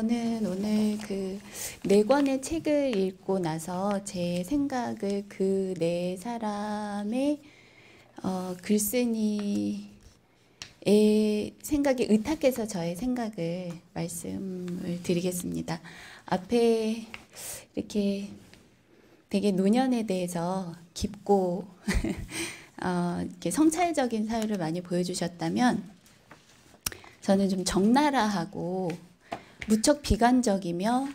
저는 오늘 그 네 권의 책을 읽고 나서 제 생각을 그 네 사람의 글쓴이의 생각에 의탁해서 저의 생각을 말씀을 드리겠습니다. 앞에 이렇게 되게 노년에 대해서 깊고 이렇게 성찰적인 사유를 많이 보여주셨다면 저는 좀 적나라하고 무척 비관적이며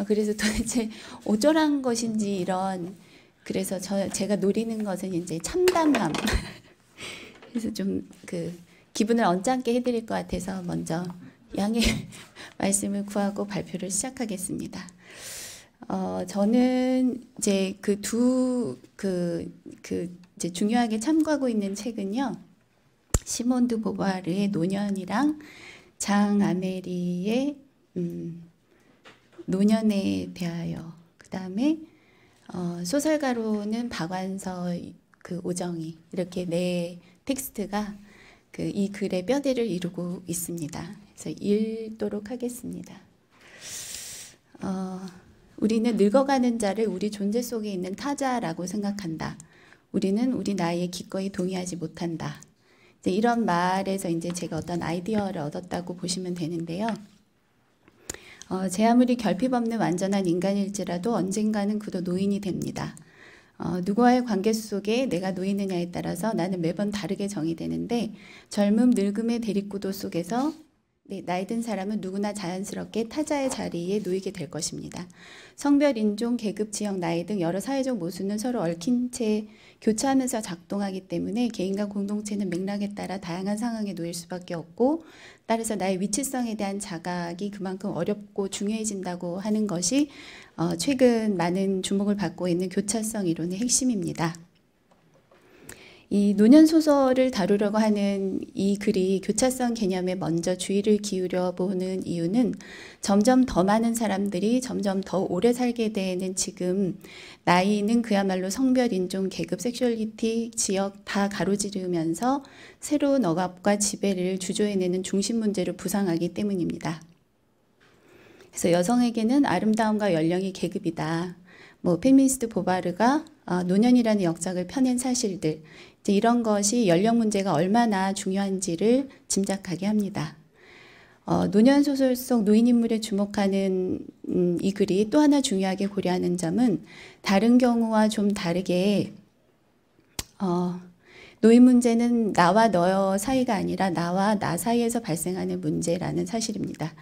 그래서 도대체 오절한 것인지 이런 그래서 제가 노리는 것은 이제 참담함 그래서 좀 그 기분을 언짢게 해드릴 것 같아서 먼저 양해 말씀을 구하고 발표를 시작하겠습니다. 저는 이제 이제 중요하게 참고하고 있는 책은요. 시몬 드 보부아르의 노년이랑 장 아메리의 노년에 대하여 그 다음에 소설가로는 박완서 그 오정희 이렇게 네 텍스트가 이 글의 뼈대를 이루고 있습니다. 그래서 읽도록 하겠습니다. 우리는 늙어가는 자를 우리 존재 속에 있는 타자라고 생각한다. 우리는 우리 나이에 기꺼이 동의하지 못한다. 이런 말에서 이제 제가 어떤 아이디어를 얻었다고 보시면 되는데요. 제 아무리 결핍 없는 완전한 인간일지라도 언젠가는 그도 노인이 됩니다. 누구와의 관계 속에 내가 놓이느냐에 따라서 나는 매번 다르게 정의되는데 젊음 늙음의 대립구도 속에서 나이 든 사람은 누구나 자연스럽게 타자의 자리에 놓이게 될 것입니다. 성별, 인종, 계급, 지역, 나이 등 여러 사회적 모순은 서로 얽힌 채 교차하면서 작동하기 때문에 개인과 공동체는 맥락에 따라 다양한 상황에 놓일 수밖에 없고 따라서 나의 위치성에 대한 자각이 그만큼 어렵고 중요해진다고 하는 것이 최근 많은 주목을 받고 있는 교차성 이론의 핵심입니다. 이 노년 소설을 다루려고 하는 이 글이 교차성 개념에 먼저 주의를 기울여 보는 이유는 점점 더 많은 사람들이 점점 더 오래 살게 되는 지금 나이는 그야말로 성별, 인종, 계급, 섹슈얼리티, 지역 다 가로지르면서 새로운 억압과 지배를 주조해내는 중심 문제를 부상하기 때문입니다. 그래서 여성에게는 아름다움과 연령이 계급이다. 페미니스트 보바르가 노년이라는 역작을 펴낸 사실들 이제 이런 것이 연령 문제가 얼마나 중요한지를 짐작하게 합니다. 노년 소설 속 노인 인물에 주목하는 이 글이 또 하나 중요하게 고려하는 점은 다른 경우와 좀 다르게 노인 문제는 나와 너 사이가 아니라 나와 나 사이에서 발생하는 문제라는 사실입니다.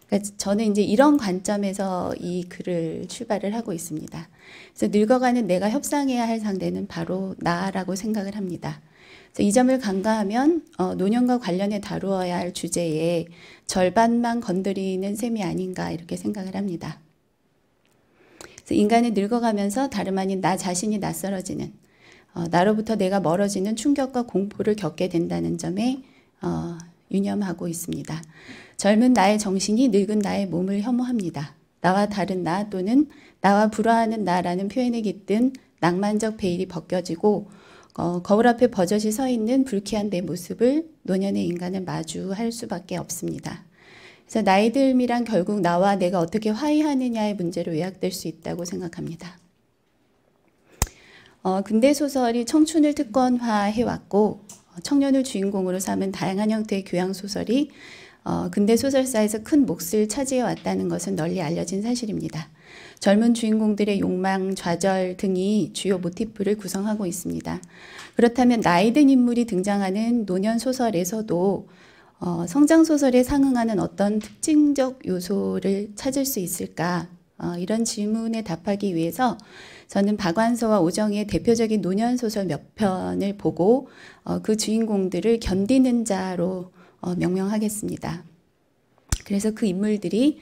그러니까 저는 이제 이런 관점에서 이 글을 출발을 하고 있습니다. 그래서 늙어가는 내가 협상해야 할 상대는 바로 나라고 생각을 합니다. 그래서 이 점을 간과하면 노년과 관련해 다루어야 할 주제의 절반만 건드리는 셈이 아닌가 이렇게 생각을 합니다. 그래서 인간은 늙어가면서 다름 아닌 나 자신이 낯설어지는 나로부터 내가 멀어지는 충격과 공포를 겪게 된다는 점에 유념하고 있습니다. 젊은 나의 정신이 늙은 나의 몸을 혐오합니다. 나와 다른 나 또는 나와 불화하는 나라는 표현에 깃든 낭만적 베일이 벗겨지고 거울 앞에 버젓이 서 있는 불쾌한 내 모습을 노년의 인간은 마주할 수밖에 없습니다. 그래서 나이 듦이란 결국 나와 내가 어떻게 화해하느냐의 문제로 요약될 수 있다고 생각합니다. 근대 소설이 청춘을 특권화해왔고 청년을 주인공으로 삼은 다양한 형태의 교양 소설이 근대 소설사에서 큰 몫을 차지해 왔다는 것은 널리 알려진 사실입니다. 젊은 주인공들의 욕망, 좌절 등이 주요 모티프를 구성하고 있습니다. 그렇다면 나이 든 인물이 등장하는 노년 소설에서도 성장 소설에 상응하는 어떤 특징적 요소를 찾을 수 있을까? 이런 질문에 답하기 위해서 저는 박완서와 오정희의 대표적인 노년 소설 몇 편을 보고 그 주인공들을 견디는 자로 명명하겠습니다. 그래서 그 인물들이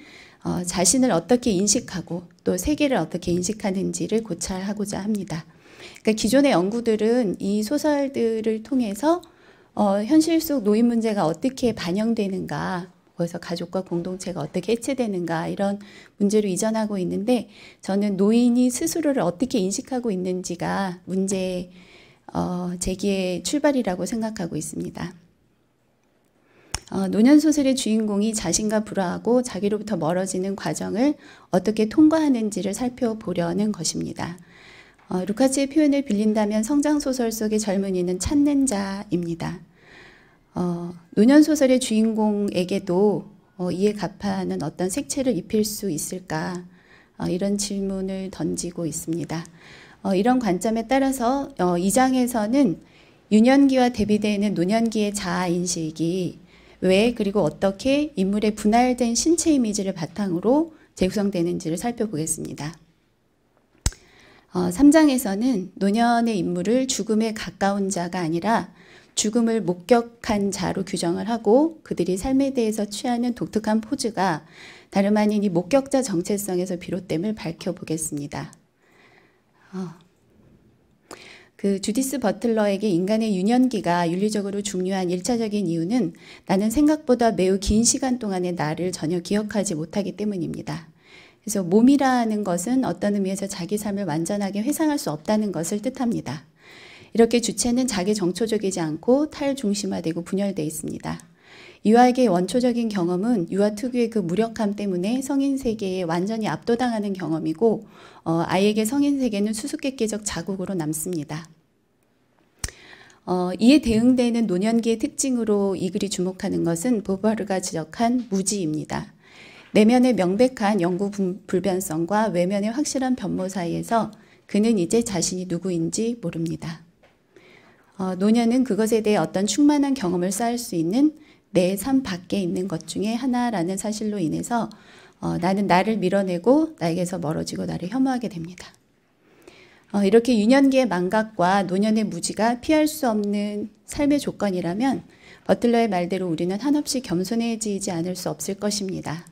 자신을 어떻게 인식하고 또 세계를 어떻게 인식하는지를 고찰하고자 합니다. 그러니까 기존의 연구들은 이 소설들을 통해서 현실 속 노인 문제가 어떻게 반영되는가, 거기서 가족과 공동체가 어떻게 해체되는가 이런 문제로 이전하고 있는데 저는 노인이 스스로를 어떻게 인식하고 있는지가 문제 제기의 출발이라고 생각하고 있습니다. 노년 소설의 주인공이 자신과 불화하고 자기로부터 멀어지는 과정을 어떻게 통과하는지를 살펴보려는 것입니다. 루카스의 표현을 빌린다면 성장소설 속의 젊은이는 찾는 자입니다. 노년 소설의 주인공에게도 이에 갚아하는 어떤 색채를 입힐 수 있을까? 이런 질문을 던지고 있습니다. 이런 관점에 따라서 2장에서는 유년기와 대비되는 노년기의 자아인식이 왜 그리고 어떻게 인물의 분할된 신체 이미지를 바탕으로 재구성되는지를 살펴보겠습니다. 3장에서는 노년의 인물을 죽음에 가까운 자가 아니라 죽음을 목격한 자로 규정을 하고 그들이 삶에 대해서 취하는 독특한 포즈가 다름 아닌 이 목격자 정체성에서 비롯됨을 밝혀보겠습니다. 그 주디스 버틀러에게 인간의 유년기가 윤리적으로 중요한 1차적인 이유는 나는 생각보다 매우 긴 시간 동안의 나를 전혀 기억하지 못하기 때문입니다. 그래서 몸이라는 것은 어떤 의미에서 자기 삶을 완전하게 회상할 수 없다는 것을 뜻합니다. 이렇게 주체는 자기 정초적이지 않고 탈중심화되고 분열되어 있습니다. 유아에게 원초적인 경험은 유아 특유의 그 무력함 때문에 성인 세계에 완전히 압도당하는 경험이고 아이에게 성인 세계는 수수께끼적 자국으로 남습니다. 이에 대응되는 노년기의 특징으로 이 글이 주목하는 것은 보바르가 지적한 무지입니다. 내면의 명백한 영구 불변성과 외면의 확실한 변모 사이에서 그는 이제 자신이 누구인지 모릅니다. 노년은 그것에 대해 어떤 충만한 경험을 쌓을 수 있는 내 삶 밖에 있는 것 중에 하나라는 사실로 인해서 나는 나를 밀어내고 나에게서 멀어지고 나를 혐오하게 됩니다. 이렇게 유년기의 망각과 노년의 무지가 피할 수 없는 삶의 조건이라면 버틀러의 말대로 우리는 한없이 겸손해지지 않을 수 없을 것입니다.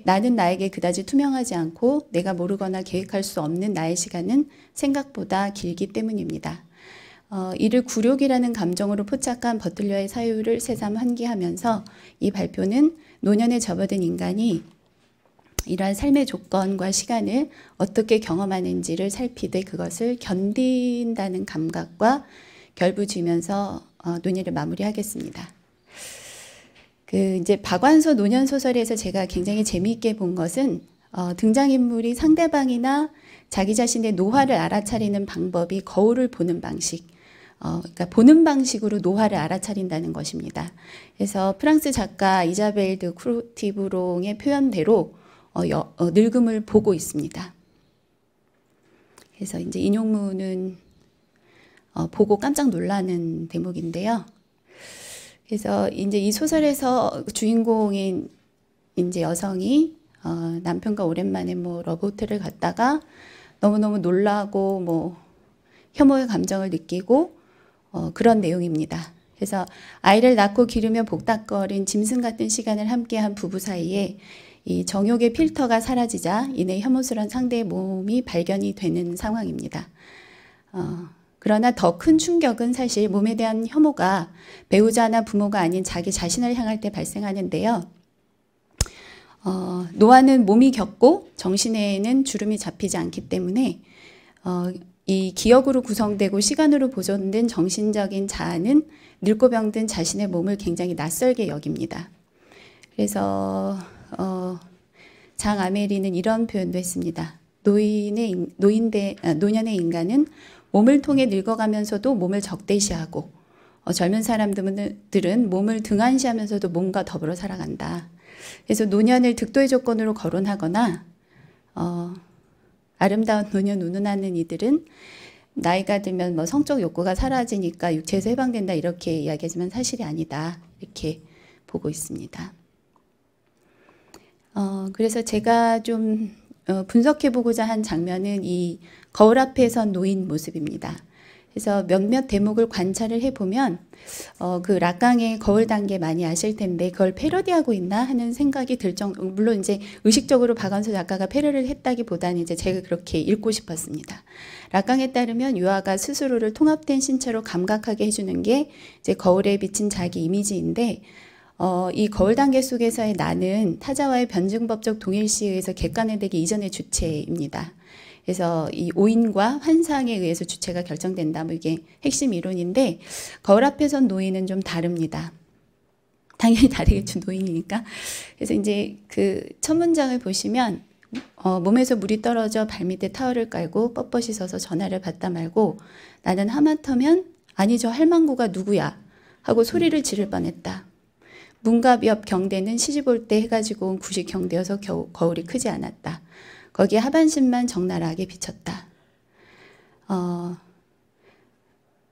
나는 나에게 그다지 투명하지 않고 내가 모르거나 계획할 수 없는 나의 시간은 생각보다 길기 때문입니다. 이를 굴욕이라는 감정으로 포착한 버틀러의 사유를 새삼 환기하면서 이 발표는 노년에 접어든 인간이 이러한 삶의 조건과 시간을 어떻게 경험하는지를 살피되 그것을 견딘다는 감각과 결부지으면서 논의를 마무리하겠습니다. 이제 박완서 노년 소설에서 제가 굉장히 재미있게 본 것은 등장인물이 상대방이나 자기 자신의 노화를 알아차리는 방법이 거울을 보는 방식, 그러니까 보는 방식으로 노화를 알아차린다는 것입니다. 그래서 프랑스 작가 이자벨 드 쿠르티브롱의 표현대로 늙음을 보고 있습니다. 그래서 이제 인용문은 보고 깜짝 놀라는 대목인데요. 그래서 이제 이 소설에서 주인공인 이제 여성이 남편과 오랜만에 러브호텔을 갔다가 너무너무 놀라고 혐오의 감정을 느끼고 그런 내용입니다. 그래서 아이를 낳고 기르며 복닥거린 짐승 같은 시간을 함께한 부부 사이에 이 정욕의 필터가 사라지자 이내 혐오스러운 상대의 몸이 발견이 되는 상황입니다. 그러나 더 큰 충격은 사실 몸에 대한 혐오가 배우자나 부모가 아닌 자기 자신을 향할 때 발생하는데요. 노화는 몸이 겪고 정신에는 주름이 잡히지 않기 때문에 이 기억으로 구성되고 시간으로 보존된 정신적인 자아는 늙고 병든 자신의 몸을 굉장히 낯설게 여깁니다. 그래서 장 아메리는 이런 표현도 했습니다. 노년의 인간은 몸을 통해 늙어가면서도 몸을 적대시하고 젊은 사람들은 몸을 등한시하면서도 몸과 더불어 살아간다. 그래서 노년을 득도의 조건으로 거론하거나 아름다운 노년 운운하는 이들은 나이가 들면 성적 욕구가 사라지니까 육체에서 해방된다 이렇게 이야기하지만 사실이 아니다 이렇게 보고 있습니다. 그래서 제가 좀 분석해보고자 한 장면은 이 거울 앞에 선 노인 모습입니다. 그래서 몇몇 대목을 관찰을 해보면 그 락강의 거울 단계 많이 아실 텐데 그걸 패러디하고 있나 하는 생각이 들 정도, 물론 이제 의식적으로 박완서 작가가 패러디를 했다기보다는 이제 제가 그렇게 읽고 싶었습니다. 락강에 따르면 유아가 스스로를 통합된 신체로 감각하게 해주는 게 이제 거울에 비친 자기 이미지인데 이 거울 단계 속에서의 나는 타자와의 변증법적 동일시에 의해서 객관화되기 이전의 주체입니다. 그래서 이 오인과 환상에 의해서 주체가 결정된다. 이게 핵심 이론인데 거울 앞에 선 노인은 좀 다릅니다. 당연히 다르겠죠, 노인이니까. 그래서 이제 그 첫 문장을 보시면 몸에서 물이 떨어져 발밑에 타월을 깔고 뻣뻣이 서서 전화를 받다 말고 나는 하마터면 아니 저 할망구가 누구야 하고 소리를 지를 뻔했다. 문갑 옆 경대는 시집 올 때 해가지고 온 구식 경대여서 거울이 크지 않았다. 거기에 하반신만 적나라하게 비쳤다.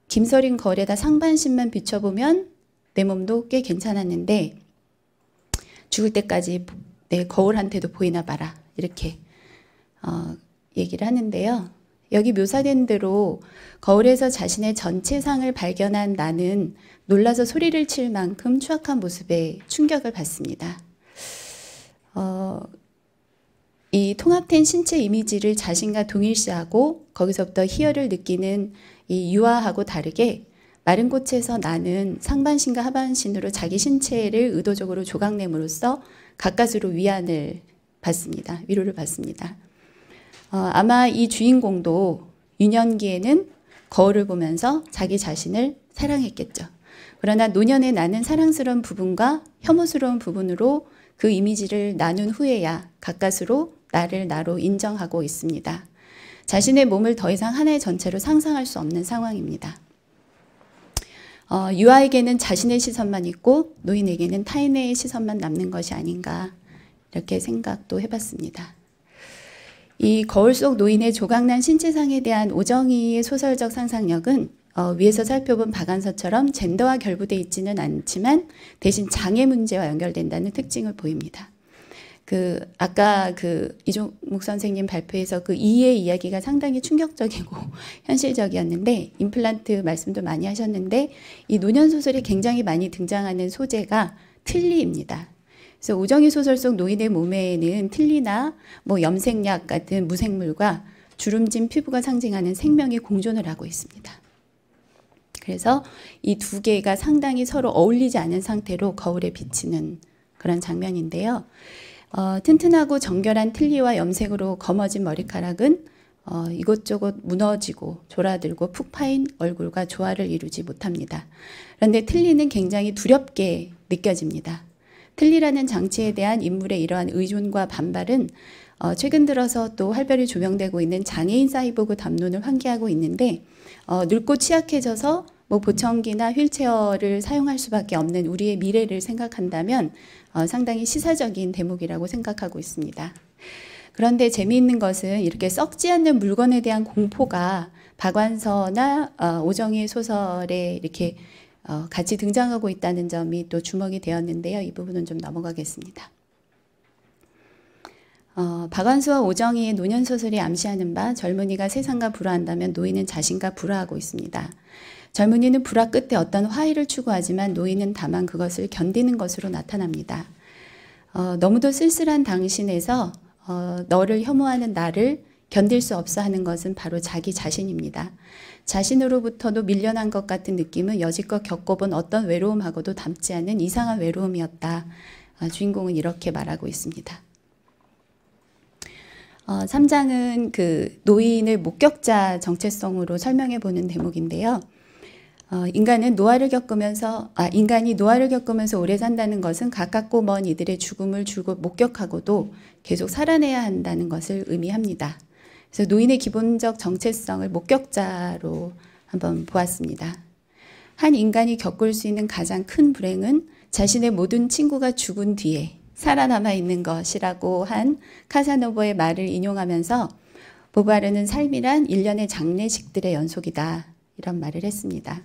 김서린 거울에다 상반신만 비춰보면 내 몸도 꽤 괜찮았는데 죽을 때까지 내 거울한테도 보이나 봐라. 이렇게 얘기를 하는데요. 여기 묘사된 대로 거울에서 자신의 전체상을 발견한 나는 놀라서 소리를 칠 만큼 추악한 모습에 충격을 받습니다. 이 통합된 신체 이미지를 자신과 동일시하고 거기서부터 희열을 느끼는 이 유아하고 다르게 마른 꽃에서 나는 상반신과 하반신으로 자기 신체를 의도적으로 조각냄으로써 가까스로 위안을 받습니다. 위로를 받습니다. 아마 이 주인공도 유년기에는 거울을 보면서 자기 자신을 사랑했겠죠. 그러나 노년의 나는 사랑스러운 부분과 혐오스러운 부분으로 그 이미지를 나눈 후에야 가까스로 나를 나로 인정하고 있습니다. 자신의 몸을 더 이상 하나의 전체로 상상할 수 없는 상황입니다. 유아에게는 자신의 시선만 있고 노인에게는 타인의 시선만 남는 것이 아닌가 이렇게 생각도 해봤습니다. 이 거울 속 노인의 조각난 신체상에 대한 오정희의 소설적 상상력은 위에서 살펴본 박완서처럼 젠더와 결부되어 있지는 않지만 대신 장애 문제와 연결된다는 특징을 보입니다. 아까 이종묵 선생님 발표에서 그 이의 이야기가 상당히 충격적이고 현실적이었는데 임플란트 말씀도 많이 하셨는데 이 노년 소설에 굉장히 많이 등장하는 소재가 틀니입니다. 그래서 오정희 소설 속 노인의 몸에는 틀니나 염색약 같은 무생물과 주름진 피부가 상징하는 생명이 공존을 하고 있습니다. 그래서 이 두 개가 상당히 서로 어울리지 않은 상태로 거울에 비치는 그런 장면인데요. 튼튼하고 정결한 틀니와 염색으로 검어진 머리카락은 이곳저곳 무너지고 졸아들고 푹 파인 얼굴과 조화를 이루지 못합니다. 그런데 틀니는 굉장히 두렵게 느껴집니다. 틀니라는 장치에 대한 인물의 이러한 의존과 반발은 최근 들어서 또 활발히 조명되고 있는 장애인 사이보그 담론을 환기하고 있는데 늙고 취약해져서 보청기나 휠체어를 사용할 수밖에 없는 우리의 미래를 생각한다면 상당히 시사적인 대목이라고 생각하고 있습니다. 그런데 재미있는 것은 이렇게 썩지 않는 물건에 대한 공포가 박완서나 오정희의 소설에 이렇게 같이 등장하고 있다는 점이 또 주목이 되었는데요. 이 부분은 좀 넘어가겠습니다. 박완서와 오정희의 노년 소설이 암시하는 바 젊은이가 세상과 불화한다면 노인은 자신과 불화하고 있습니다. 젊은이는 불화 끝에 어떤 화해를 추구하지만 노인은 다만 그것을 견디는 것으로 나타납니다. 너무도 쓸쓸한 당신에서 너를 혐오하는 나를 견딜 수 없어 하는 것은 바로 자기 자신입니다. 자신으로부터도 밀려난 것 같은 느낌은 여지껏 겪어본 어떤 외로움하고도 닮지 않는 이상한 외로움이었다. 주인공은 이렇게 말하고 있습니다. 3장은 그 노인을 목격자 정체성으로 설명해 보는 대목인데요. 인간이 노화를 겪으면서 오래 산다는 것은 가깝고 먼 이들의 죽음을 줄곧 목격하고도 계속 살아내야 한다는 것을 의미합니다. 그래서 노인의 기본적 정체성을 목격자로 한번 보았습니다. 한 인간이 겪을 수 있는 가장 큰 불행은 자신의 모든 친구가 죽은 뒤에 살아남아 있는 것이라고 한 카사노버의 말을 인용하면서 보바르는 삶이란 일련의 장례식들의 연속이다. 이런 말을 했습니다.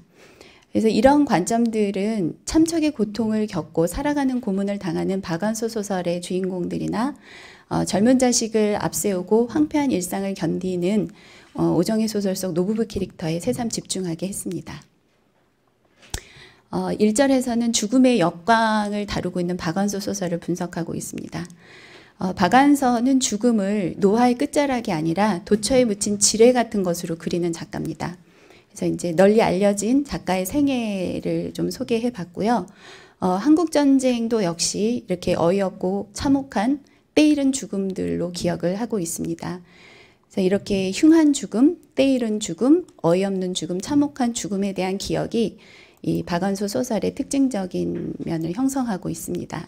그래서 이런 관점들은 참척의 고통을 겪고 살아가는 고문을 당하는 박완서 소설의 주인공들이나 젊은 자식을 앞세우고 황폐한 일상을 견디는 오정희 소설 속 노부부 캐릭터에 새삼 집중하게 했습니다. 1절에서는 죽음의 역광을 다루고 있는 박완서 소설을 분석하고 있습니다. 박완서는 죽음을 노화의 끝자락이 아니라 도처에 묻힌 지뢰 같은 것으로 그리는 작가입니다. 그래서 이제 널리 알려진 작가의 생애를 좀 소개해 봤고요. 한국전쟁도 역시 이렇게 어이없고 참혹한 때이른 죽음들로 기억을 하고 있습니다. 그래서 이렇게 흉한 죽음, 때이른 죽음, 어이없는 죽음, 참혹한 죽음에 대한 기억이 이 박완서 소설의 특징적인 면을 형성하고 있습니다.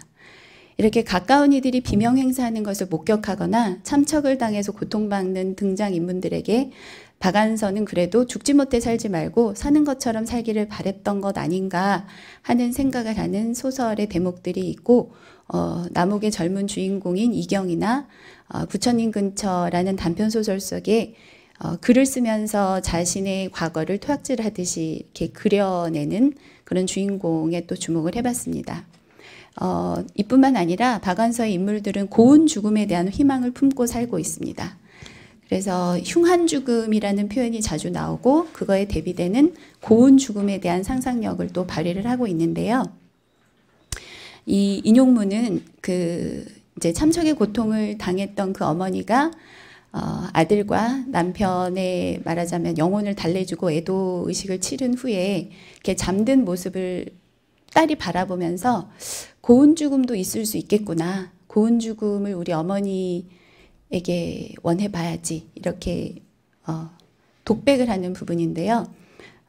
이렇게 가까운 이들이 비명 행사하는 것을 목격하거나 참척을 당해서 고통받는 등장인물들에게 박완서는 그래도 죽지 못해 살지 말고 사는 것처럼 살기를 바랬던 것 아닌가 하는 생각을 하는 소설의 대목들이 있고, 남옥의 젊은 주인공인 이경이나 부처님 근처라는 단편소설 속에 글을 쓰면서 자신의 과거를 토약질하듯이 이렇게 그려내는 그런 주인공에 또 주목을 해봤습니다. 이뿐만 아니라 박완서의 인물들은 고운 죽음에 대한 희망을 품고 살고 있습니다. 그래서 흉한 죽음이라는 표현이 자주 나오고 그거에 대비되는 고운 죽음에 대한 상상력을 또 발휘를 하고 있는데요. 이 인용문은 이제 참척의 고통을 당했던 그 어머니가 아들과 남편의 말하자면 영혼을 달래주고 애도 의식을 치른 후에 이렇게 잠든 모습을 딸이 바라보면서 고운 죽음도 있을 수 있겠구나. 고운 죽음을 우리 어머니에게 원해봐야지. 이렇게 독백을 하는 부분인데요.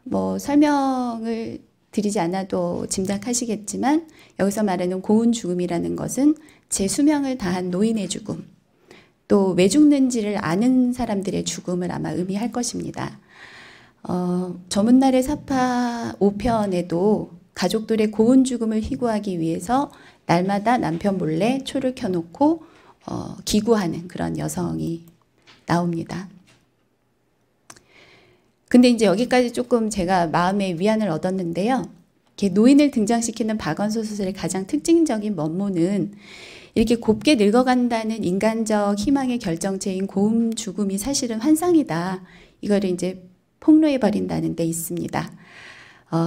뭐 설명을 드리지 않아도 짐작하시겠지만 여기서 말하는 고운 죽음이라는 것은 제 수명을 다한 노인의 죽음, 또 왜 죽는지를 아는 사람들의 죽음을 아마 의미할 것입니다. 저문날의 사파 5편에도 가족들의 고운 죽음을 희구하기 위해서 날마다 남편 몰래 초를 켜놓고 기구하는 그런 여성이 나옵니다. 근데 이제 여기까지 조금 제가 마음의 위안을 얻었는데요. 이렇게 노인을 등장시키는 박완서 소설의 가장 특징적인 면모는 이렇게 곱게 늙어간다는 인간적 희망의 결정체인 고운 죽음이 사실은 환상이다. 이거를 이제 폭로해버린다는 데 있습니다.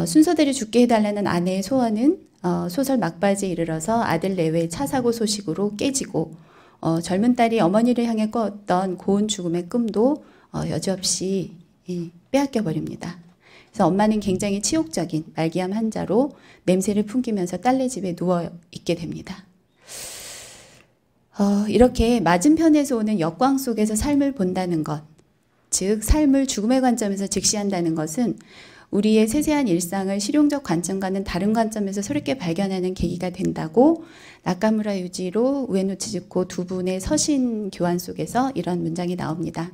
순서대로 죽게 해달라는 아내의 소원은 소설 막바지에 이르러서 아들 내외 차 사고 소식으로 깨지고 젊은 딸이 어머니를 향해 꿨던 고운 죽음의 꿈도 여지없이 빼앗겨 버립니다. 그래서 엄마는 굉장히 치욕적인 말기암 환자로 냄새를 풍기면서 딸네 집에 누워 있게 됩니다. 이렇게 맞은편에서 오는 역광 속에서 삶을 본다는 것, 즉 삶을 죽음의 관점에서 직시한다는 것은 우리의 세세한 일상을 실용적 관점과는 다른 관점에서 새롭게 발견하는 계기가 된다고 나카무라 유지로 우에노 치즈코 두 분의 서신 교환 속에서 이런 문장이 나옵니다.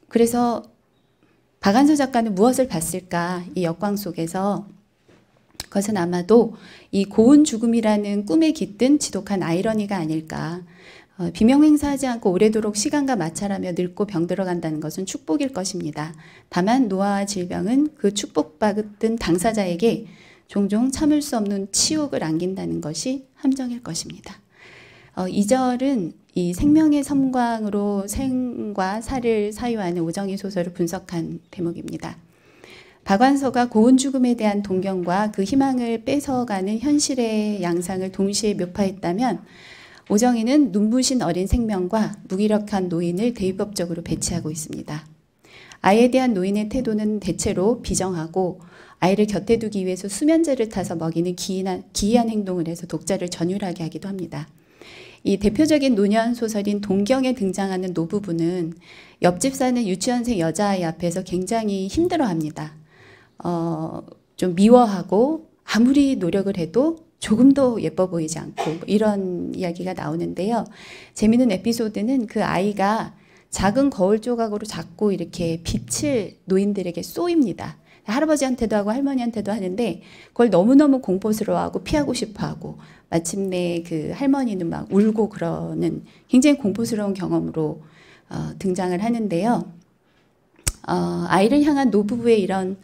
그래서 박완서 작가는 무엇을 봤을까? 이 역광 속에서 그것은 아마도 이 고운 죽음이라는 꿈에 깃든 지독한 아이러니가 아닐까. 비명 행사하지 않고 오래도록 시간과 마찰하며 늙고 병들어간다는 것은 축복일 것입니다. 다만 노화와 질병은 그 축복받은 당사자에게 종종 참을 수 없는 치욕을 안긴다는 것이 함정일 것입니다. 2절은 이 생명의 섬광으로 생과 사를 사유하는 오정희 소설을 분석한 대목입니다. 박완서가 고운 죽음에 대한 동경과 그 희망을 뺏어가는 현실의 양상을 동시에 묘파했다면 오정희는 눈부신 어린 생명과 무기력한 노인을 대위법적으로 배치하고 있습니다. 아이에 대한 노인의 태도는 대체로 비정하고 아이를 곁에 두기 위해서 수면제를 타서 먹이는 기이한 행동을 해서 독자를 전율하게 하기도 합니다. 이 대표적인 노년 소설인 동경에 등장하는 노부부는 옆집 사는 유치원생 여자아이 앞에서 굉장히 힘들어합니다. 좀 미워하고 아무리 노력을 해도 조금도 예뻐 보이지 않고 이런 이야기가 나오는데요. 재미있는 에피소드는 그 아이가 작은 거울 조각으로 자꾸 이렇게 빛을 노인들에게 쏘입니다. 할아버지한테도 하고 할머니한테도 하는데 그걸 너무너무 공포스러워하고 피하고 싶어하고 마침내 그 할머니는 막 울고 그러는 굉장히 공포스러운 경험으로 등장을 하는데요. 아이를 향한 노부부의 이런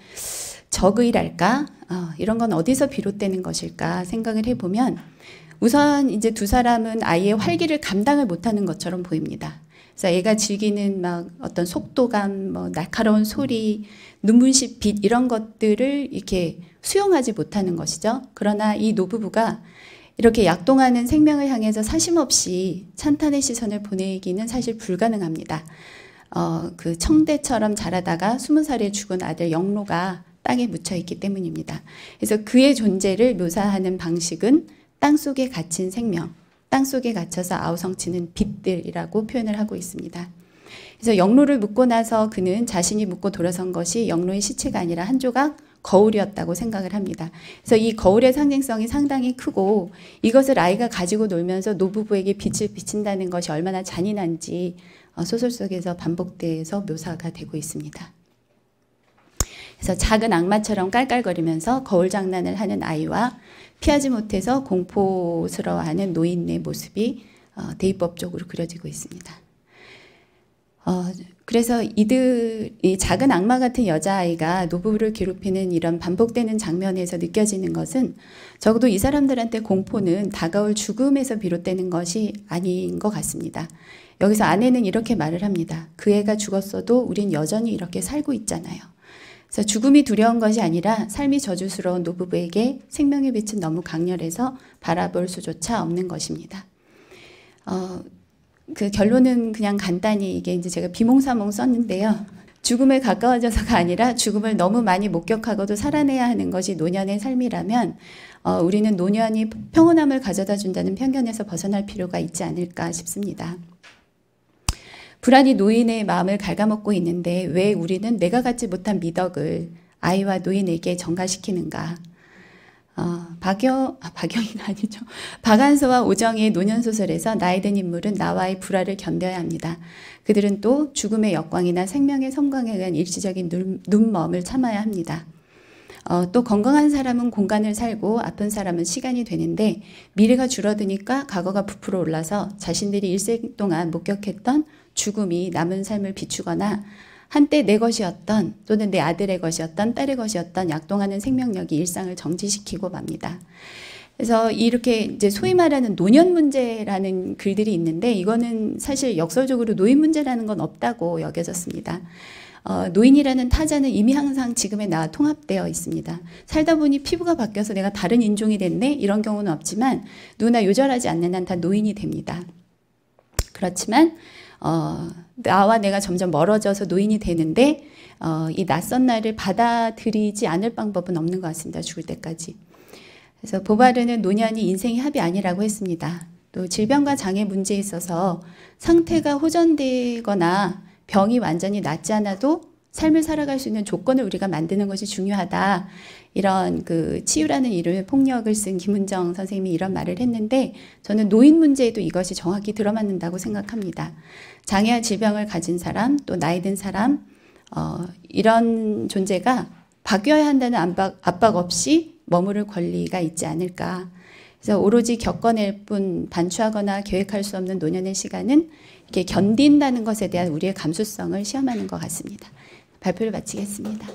적의랄까? 이런 건 어디서 비롯되는 것일까 생각을 해보면 우선 이제 두 사람은 아이의 활기를 감당을 못하는 것처럼 보입니다. 그래서 애가 즐기는 막 어떤 속도감, 뭐 날카로운 소리, 눈부신 빛 이런 것들을 이렇게 수용하지 못하는 것이죠. 그러나 이 노부부가 이렇게 약동하는 생명을 향해서 사심없이 찬탄의 시선을 보내기는 사실 불가능합니다. 그 청대처럼 자라다가 20살에 죽은 아들 영로가 땅에 묻혀 있기 때문입니다. 그래서 그의 존재를 묘사하는 방식은 땅속에 갇힌 생명, 땅속에 갇혀서 아우성치는 빛들이라고 표현을 하고 있습니다. 그래서 영로를 묻고 나서 그는 자신이 묻고 돌아선 것이 영로의 시체가 아니라 한 조각 거울이었다고 생각을 합니다. 그래서 이 거울의 상징성이 상당히 크고 이것을 아이가 가지고 놀면서 노부부에게 빛을 비친다는 것이 얼마나 잔인한지 소설 속에서 반복돼서 묘사가 되고 있습니다. 그래서 작은 악마처럼 깔깔거리면서 거울 장난을 하는 아이와 피하지 못해서 공포스러워하는 노인의 모습이 대입법적으로 그려지고 있습니다. 그래서 이 작은 악마 같은 여자아이가 노부부를 괴롭히는 이런 반복되는 장면에서 느껴지는 것은 적어도 이 사람들한테 공포는 다가올 죽음에서 비롯되는 것이 아닌 것 같습니다. 여기서 아내는 이렇게 말을 합니다. 그 애가 죽었어도 우린 여전히 이렇게 살고 있잖아요. 그래서 죽음이 두려운 것이 아니라 삶이 저주스러운 노부부에게 생명의 빛은 너무 강렬해서 바라볼 수조차 없는 것입니다. 그 결론은 그냥 간단히 이게 이제 제가 비몽사몽 썼는데요. 죽음에 가까워져서가 아니라 죽음을 너무 많이 목격하고도 살아내야 하는 것이 노년의 삶이라면 우리는 노년이 평온함을 가져다 준다는 편견에서 벗어날 필요가 있지 않을까 싶습니다. 불안이 노인의 마음을 갉아먹고 있는데 왜 우리는 내가 갖지 못한 미덕을 아이와 노인에게 전가시키는가? 박영희가 아니죠. 박안서와 오정희의 노년소설에서 나이든 인물은 나와의 불화를 견뎌야 합니다. 그들은 또 죽음의 역광이나 생명의 섬광에 의한 일시적인 눈멈을 참아야 합니다. 또 건강한 사람은 공간을 살고 아픈 사람은 시간이 되는데 미래가 줄어드니까 과거가 부풀어 올라서 자신들이 일생 동안 목격했던 죽음이 남은 삶을 비추거나 한때 내 것이었던 또는 내 아들의 것이었던 딸의 것이었던 약동하는 생명력이 일상을 정지시키고 맙니다. 그래서 이렇게 이제 소위 말하는 노년 문제라는 글들이 있는데 이거는 사실 역설적으로 노인 문제라는 건 없다고 여겨졌습니다. 노인이라는 타자는 이미 항상 지금의 나와 통합되어 있습니다. 살다 보니 피부가 바뀌어서 내가 다른 인종이 됐네 이런 경우는 없지만 누구나 요절하지 않는 한 다 노인이 됩니다. 그렇지만 나와 내가 점점 멀어져서 노인이 되는데 이 낯선 나를 받아들이지 않을 방법은 없는 것 같습니다. 죽을 때까지. 그래서 보바르는 노년이 인생의 합이 아니라고 했습니다. 또 질병과 장애 문제에 있어서 상태가 호전되거나 병이 완전히 낫지 않아도 삶을 살아갈 수 있는 조건을 우리가 만드는 것이 중요하다. 이런 그 치유라는 이름의 폭력을 쓴 김은정 선생님이 이런 말을 했는데 저는 노인 문제에도 이것이 정확히 들어맞는다고 생각합니다. 장애와 질병을 가진 사람 또 나이 든 사람 이런 존재가 바뀌어야 한다는 압박 없이 머무를 권리가 있지 않을까. 그래서 오로지 겪어낼 뿐 반추하거나 계획할 수 없는 노년의 시간은 이렇게 견딘다는 것에 대한 우리의 감수성을 시험하는 것 같습니다. 발표를 마치겠습니다.